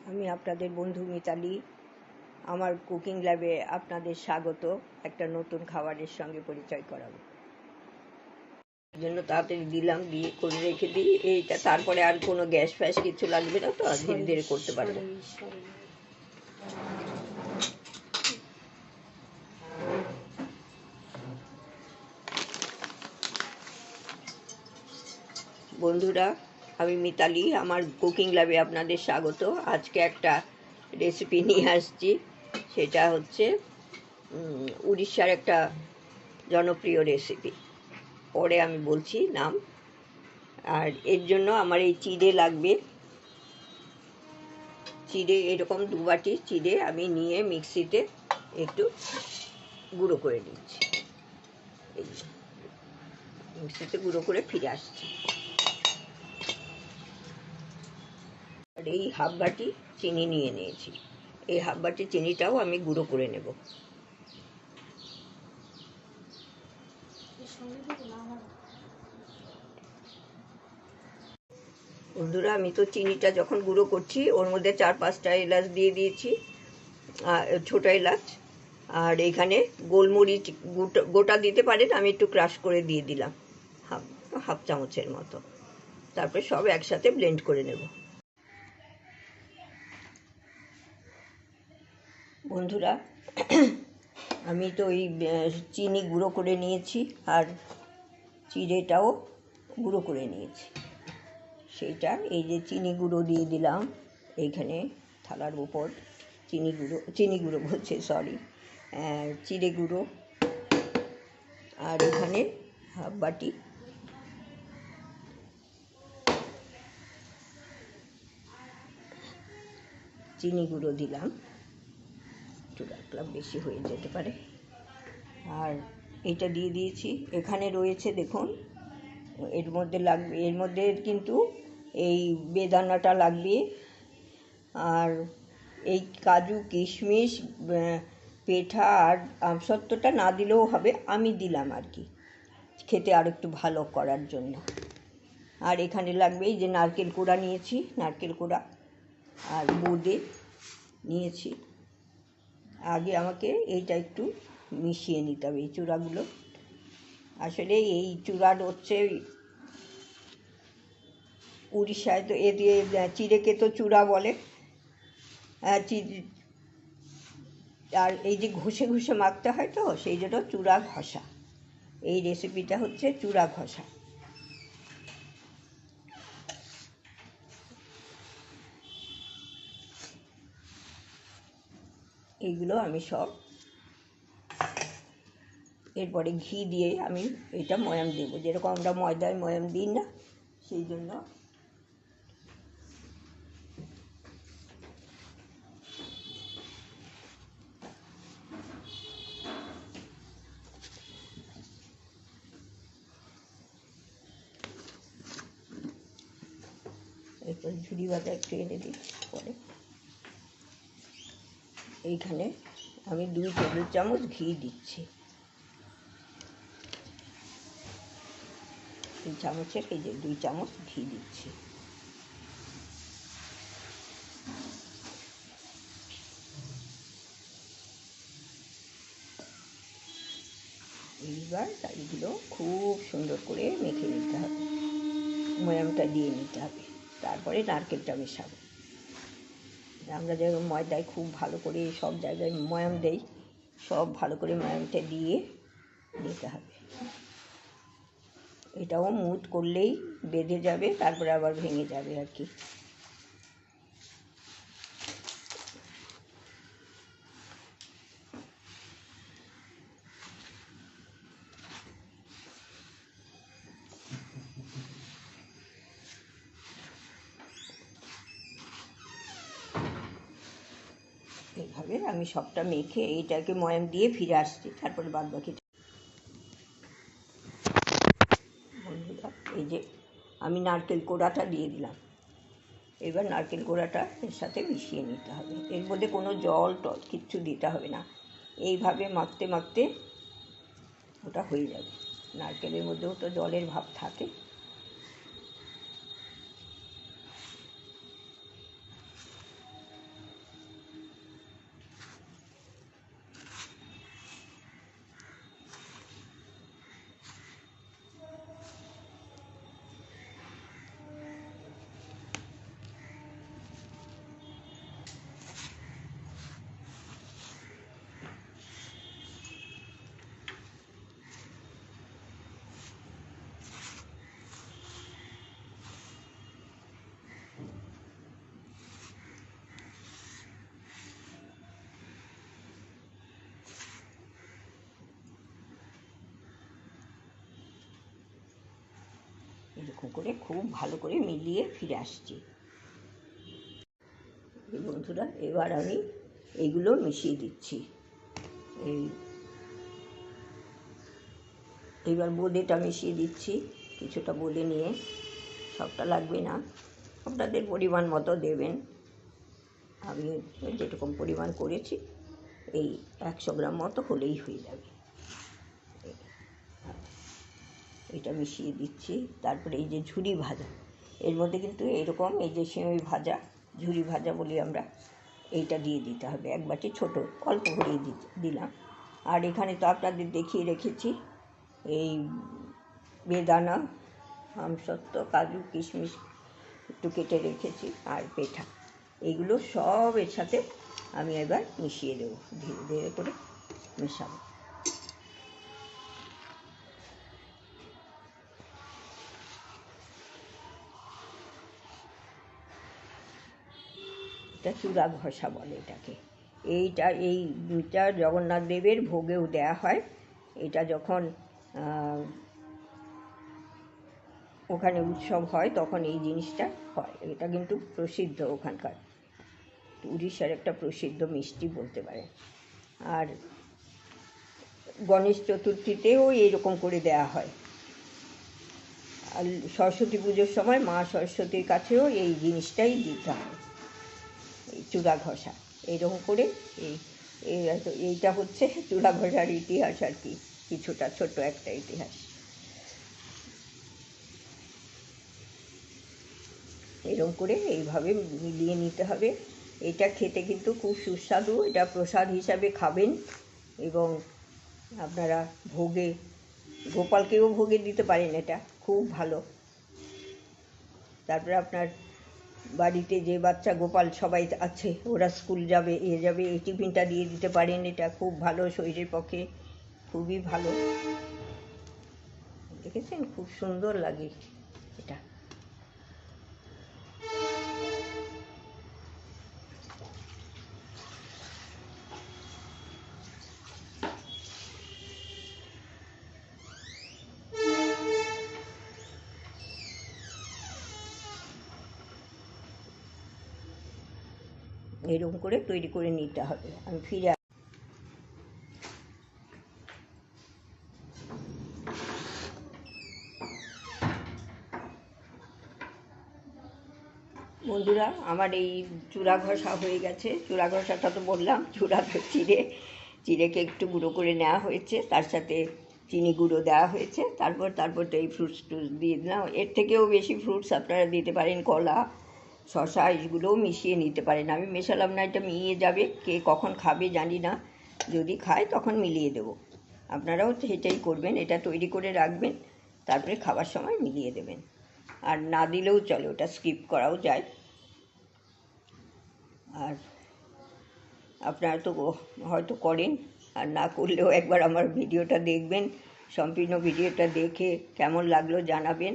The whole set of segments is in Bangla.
আমি আপনাদের বন্ধু মিতালি। আমার কুকিং ল্যাবে আপনাদের স্বাগত। একটা নতুন খাবারের সঙ্গে পরিচয় করাবো। এই জন্য তাড়াতাড়ি দিলাম, দিয়ে করে রেখে দিই এইটা। তারপরে আর কোনো গ্যাস ফ্যাস কিছু লাগবে না, তো ধীরে ধীরে করতে পারবো। বন্ধুরা, আমি মিতালি, আমার কুকিং ল্যাবে আপনাদের স্বাগত। আজকে একটা রেসিপি নিয়ে আসছি। সেটা হচ্ছে উড়িষ্যার একটা জনপ্রিয় রেসিপি। পরে আমি বলছি নাম। আর এর জন্য আমার এই চিড়ে লাগবে। চিড়ে এরকম 2 বাটি চিড়ে আমি নিয়ে মিক্সিতে একটু গুঁড়ো করে নিচ্ছি। এই মিক্সিতে গুঁড়ো করে ফিরে আসছি। আর এই হাফ বাটি চিনি নিয়ে নিয়েছি। এই হাফ বাটি চিনিটাও আমি গুঁড়ো করে নেব। বন্ধুরা, আমি তো চিনিটা যখন গুঁড়ো করছি ওর মধ্যে 4-5টা এলাচ দিয়ে দিয়েছি, ছোটো এলাচ। আর এখানে গোলমরিচ গোটা দিতে পারেন, আমি একটু ক্রাশ করে দিয়ে দিলাম হাফ চামচের মতো। তারপরে সব একসাথে ব্লেন্ড করে নেব। বন্ধুরা, আমি তো এই চিনি গুঁড়ো করে নিয়েছি আর চিড়েটাও গুঁড়ো করে নিয়েছি। সেইটা এই যে চিনি গুঁড়ো দিয়ে দিলাম এইখানে থালার উপর। চিনি গুঁড়ো বলছে, সরি, চিড়ে গুঁড়ো। আর এখানে হাফ বাটি চিনি গুঁড়ো দিলাম, একটু রাখলাম, বেশি হয়ে যেতে পারে। আর এটা দিয়ে দিয়েছি। এখানে রয়েছে দেখুন, এর মধ্যে লাগবে, এর মধ্যে কিন্তু এই বেদানাটা লাগবে। আর এই কাজু কিশমিশ পেঠা আর আমসত্ত্বটা না দিলেও হবে, আমি দিলাম আর কি, খেতে আর একটু ভালো করার জন্য। আর এখানে লাগবে এই যে নারকেল কোড়া নিয়েছি, নারকেল কোড়া আর বোঁদে নিয়েছি। আগে আমাকে এইটা একটু মিশিয়ে নিতে হবে, এই চূড়াগুলো। আসলে এই চূড়ার হচ্ছে উড়িষ্যায় তো এ দিয়ে চিড়েকে তো চূড়া বলে। আর এই যে ঘষে ঘষে মাখতে হয়, তো সেই জন্য চূড়া ঘষা। এই রেসিপিটা হচ্ছে চূড়া ঘষা। এইগুলো আমি সব, এরপরে ঘি দিয়ে আমি এটা ময়াম দেবো, যেরকম আমরা ময়দায় ময়াম দিই না, সেই জন্য। এরপর ঝুড়ি বাটা একটু এনে দিই পরে। এইখানে আমি 2 টেবিল চামচ ঘি দিচ্ছি। এই চামচের এই যে 2 চামচ ঘি দিচ্ছি। এইবার এইগুলো খুব সুন্দর করে মেখে নিতে হবে, ময়ামটা দিয়ে নিতে হবে। তারপরে নারকেলটা মেশাবো। আমরা যেরকম ময়দায় খুব ভালো করে সব জায়গায় ময়াম দেই, সব ভালো করে ময়ামটা দিয়ে নিতে হবে। এটাও মুট করলেই বেঁধে যাবে, তারপরে আবার ভেঙে যাবে আর কি। এইভাবে আমি সবটা মেখে এইটাকে ময়াম দিয়ে ফিরে আসছি, তারপরে বাদ বাকি। বন্ধুরা, এই যে আমি নারকেল কোড়াটা দিয়ে দিলাম। এবার নারকেল কোড়াটা এর সাথে মিশিয়ে নিতে হবে। এর মধ্যে কোনো জল টল কিচ্ছু দিতে হবে না। এইভাবে মাখতে মাখতে ওটা হয়ে যাবে। নারকেলের মধ্যেও তো জলের ভাব থাকে। এরকম করে খুব ভালো করে মিলিয়ে ফিরে আসছি। বন্ধুরা, এবার আমি এইগুলো মিশিয়ে দিচ্ছি। এবার বোঁদেটা মিশিয়ে দিচ্ছি। কিছুটা বোঁদে নিয়ে, সবটা লাগবে না, আপনাদের পরিমাণ মতো দেবেন। আমি যেরকম পরিমাণ করেছি এই 100 গ্রাম মতো হলেই হয়ে যাবে। এটা মিশিয়ে দিচ্ছি। তারপরে এই যে ঝুরি ভাজা, এর মধ্যে কিন্তু এরকম এই যে সিমই ভাজা, ঝুরি ভাজা বলি আমরা, এইটা দিয়ে দিতে হবে। এক বাটি ছোটো অল্প ভরিয়ে দিলাম। আর এখানে তো আপনাদের দেখিয়ে রেখেছি এই বেদানা, আমসত্ত্ব, কাজু, কিশমিশ একটু কেটে রেখেছি, আর পেঠা, এইগুলো সব এর সাথে আমি এবার মিশিয়ে দেবো। ধীরে ধীরে করে মেশাবো। এটা চূড়া ঘষা বলে এটাকে। এইটা জগন্নাথ দেবের ভোগেও দেয়া হয়। এটা যখন ওখানে উৎসব হয় তখন এই জিনিসটা হয়। এটা কিন্তু প্রসিদ্ধ ওখানকার, উড়িষ্যার একটা প্রসিদ্ধ মিষ্টি বলতে পারেন। আর গণেশ চতুর্থীতেও এইরকম করে দেয়া হয়। আর সরস্বতী পুজোর সময় মা সরস্বতীর কাছেও এই জিনিসটাই দিতে হয়, এই চূড়া ঘষা। এইরকম করে এইটা হচ্ছে চূড়া ঘষার ইতিহাস আর কি, কিছুটা ছোট একটা ইতিহাস। এরকম করে এইভাবে মিলিয়ে নিতে হবে। এটা খেতে কিন্তু খুব সুস্বাদু। এটা প্রসাদ হিসাবে খাবেন, এবং আপনারা ভোগে, গোপালকেও ভোগে দিতে পারেন। এটা খুব ভালো। তারপরে আপনার বাড়িতে যে বাচ্চা গোপাল সবাই আছে, ওরা স্কুল যাবে, যাবে, এই টিফিনটা দিয়ে দিতে পারেন। এটা খুব ভালো, শরীরের পক্ষে খুবই ভালো। দেখেছেন, খুব সুন্দর লাগে এটা। এরকম করে তৈরি করে নিতে হবে। আমি ফিরে বন্ধুরা, আমার এই চূড়া ঘষা হয়ে গেছে। চূড়া ঘষাটা তো বললাম, চূড়াটা চিড়েকে একটু গুঁড়ো করে নেওয়া হয়েছে, তার সাথে চিনি গুঁড়ো দেওয়া হয়েছে। তারপর তো এই ফ্রুটস দিয়ে দিলাম। এর থেকেও বেশি ফ্রুটস আপনারা দিতে পারেন, কলা, শশা, এইগুলোও মিশিয়ে নিতে পারেন। আমি মেশালাম না, এটা মিলিয়ে যাবে। কে কখন খাবে জানি না, যদি খায় তখন মিলিয়ে দেবো। আপনারাও সেটাই করবেন, এটা তৈরি করে রাখবেন, তারপরে খাবার সময় মিলিয়ে দেবেন। আর না দিলেও চলে, ওটা স্কিপ করাও যায়। আর আপনারা তো হয়তো করেন, আর না করলেও একবার আমার ভিডিওটা দেখবেন। সম্পূর্ণ ভিডিওটা দেখে কেমন লাগলো জানাবেন।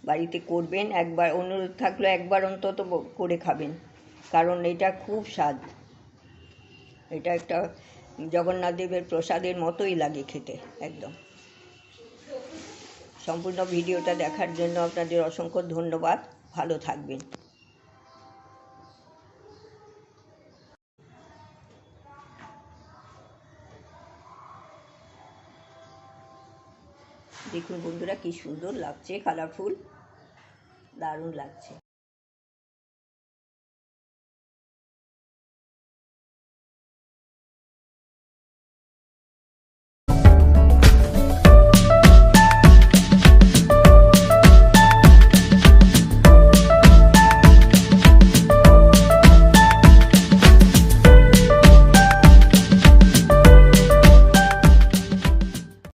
বাড়িতে করবেন, একবার অনুরোধ থাকলো একবার অন্তত করে খাবেন, কারণ এটা খুব স্বাদ। এটা একটা জগন্নাথ দেবের প্রসাদের মতোই লাগে খেতে একদম। সম্পূর্ণ ভিডিওটা দেখার জন্য আপনাদের অসংখ্য ধন্যবাদ। ভালো থাকবেন। দেখুন বন্ধুরা, কি সুন্দর লাগছে, কালারফুল, দারুণ লাগছে।